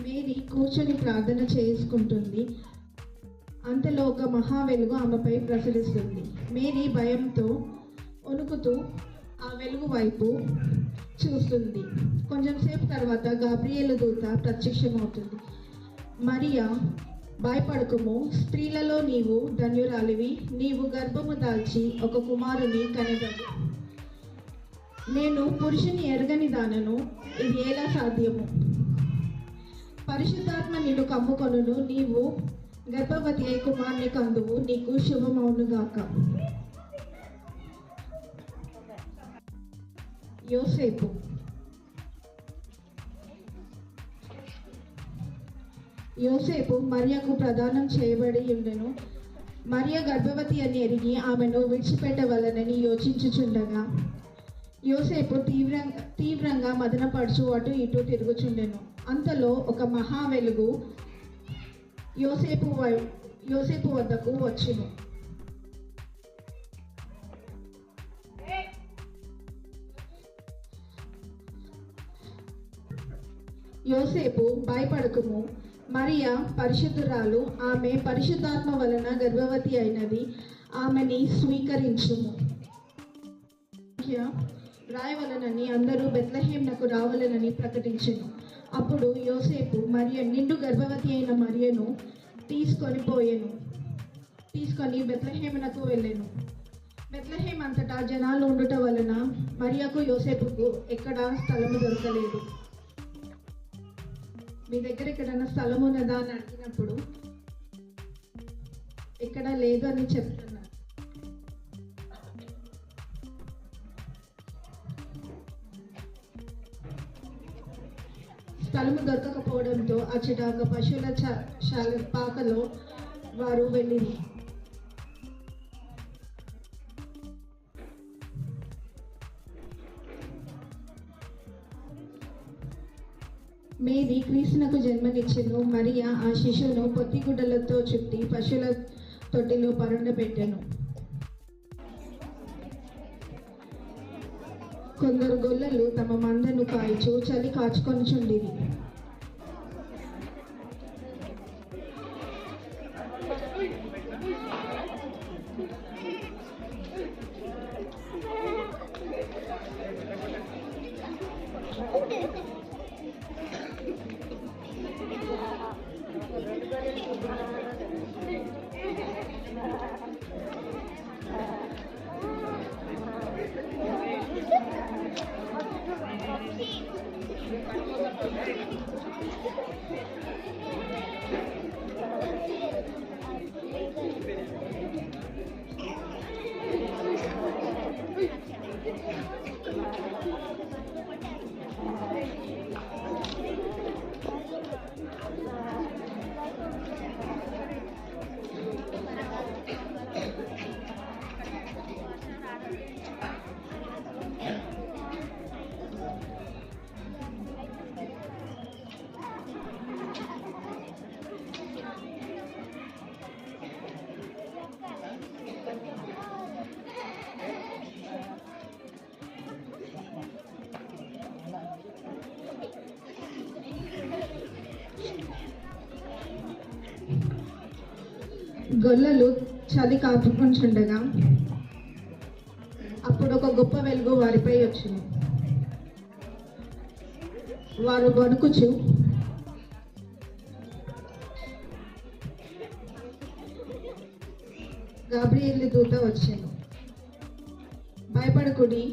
Mary కూర్చొని ప్రార్థన చేసుకుంటుంది. అంతలో ఒక మహా వెలుగు ఆమెపై ప్రసరిస్తుంది. మేరీ భయంతో వణుకుతూ ఆ వెలుగు వైపు చూస్తుంది. కొంచెం సేపు తర్వాత గాబ్రియేలు దూత ప్రత్యక్షమవుతుంది. మరియా, భయపడకుము, స్త్రీలలో నీవు ధన్యురాలివి, నీవు గర్భము దాల్చి ఒక కుమారుని కనెదవు. నేను పురుషుని ఎరగని దానను, ఇది ఎలా సాధ్యము? పరిశుద్ధాత్మ నిన్ను కమ్ముకొనును, నీవు గర్భవతి అయి కుమారుని కందువు, నీకు శుభమవునుగాక. యోసేపు. యోసేపు మరియకు ప్రదానం చేయబడి ఉండెను. మరియ గర్భవతి అని ఎరిగి ఆమెను విడిచిపెట్టవలనని యోచించుచుండగా యోసేపు తీవ్రంగా మదనపడుచు అటు ఇటు తిరుగుచుండెను. అంతలో ఒక మహా వెలుగు యోసేపు వద్దకు వచ్చును. యోసేపు, భయపడకుము, మరియ పరిశుద్ధురాలు, ఆమె పరిశుద్ధాత్మ వలన గర్భవతి అయినది, ఆమెని స్వీకరించుము. రాయవలనని అందరూ బెత్లెహేమునకు రావాలనని ప్రకటించెను. అప్పుడు యోసేపు నిండు గర్భవతి అయిన మరియను తీసుకొని బెత్లెహేమునకు వెళ్ళెను. బెత్లెహేం అంతటా జనాలు ఉండుట వలన మరియకు యోసేపుకు ఎక్కడా స్థలము దొరకలేదు. మీ దగ్గర ఎక్కడైనా స్థలం ఉన్నదా అని అడిగినప్పుడు ఎక్కడా లేదు అని చెప్తున్నారు. స్థలము దొరకకపోవడంతో అచ్చట ఒక పశువుల పాకలో వారు వెళ్ళింది. మేరీ క్రీస్తునకు జన్మనిచ్చెను. మరియా ఆ శిశువును పొత్తిగుడ్డలతో చుట్టి పశువుల తొట్టిలో పరుండబెట్టెను. కొందరు గొల్లలు తమ మందను కాయచు చలి కాచుకొనుచుండిరి. గొల్లలు చలి కాపుకుంటుండగా అప్పుడు ఒక గొప్ప వెలుగు వారిపై వచ్చింది. వారు వణుకుచు గాబ్రియేలు దూత వచ్చాను. భయపడకుడి,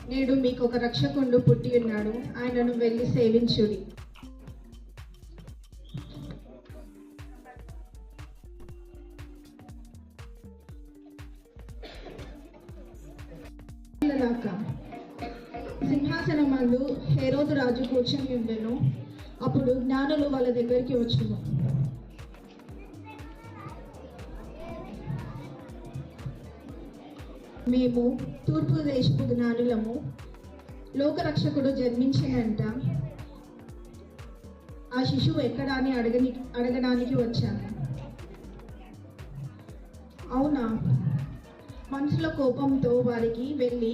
నేడు మీకు ఒక రక్షకుడు పుట్టి ఉన్నాడు, ఆయనను వెళ్ళి సేవించుడి. సింహాసనమందు హేరోదు రాజు కూర్చొని ఉండెను. అప్పుడు జ్ఞానులు వాళ్ళ దగ్గరికి వచ్చును. మేము తూర్పు దేశపు జ్ఞానులము, లోకరక్షకుడు జన్మించినంట, ఆ శిశువు ఎక్కడా అని అడగడానికి వచ్చాము. అవునా? మనసులో కోపంతో వారికి వెళ్ళి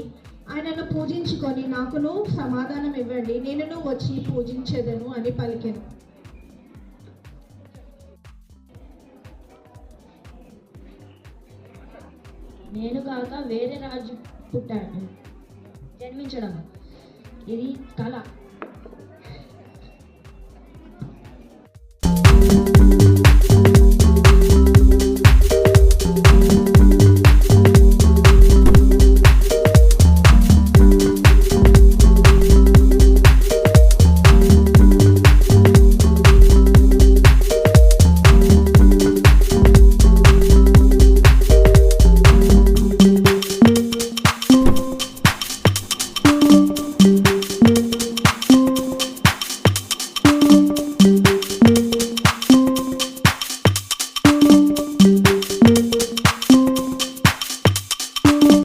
ఆయనను పూజించుకొని నాకును సమాధానం ఇవ్వండి, నేనును వచ్చి పూజించేదను అని పలికెను. నేను కాక వేరే రాజు పుట్టాడు జన్మించడం ఇది కళ.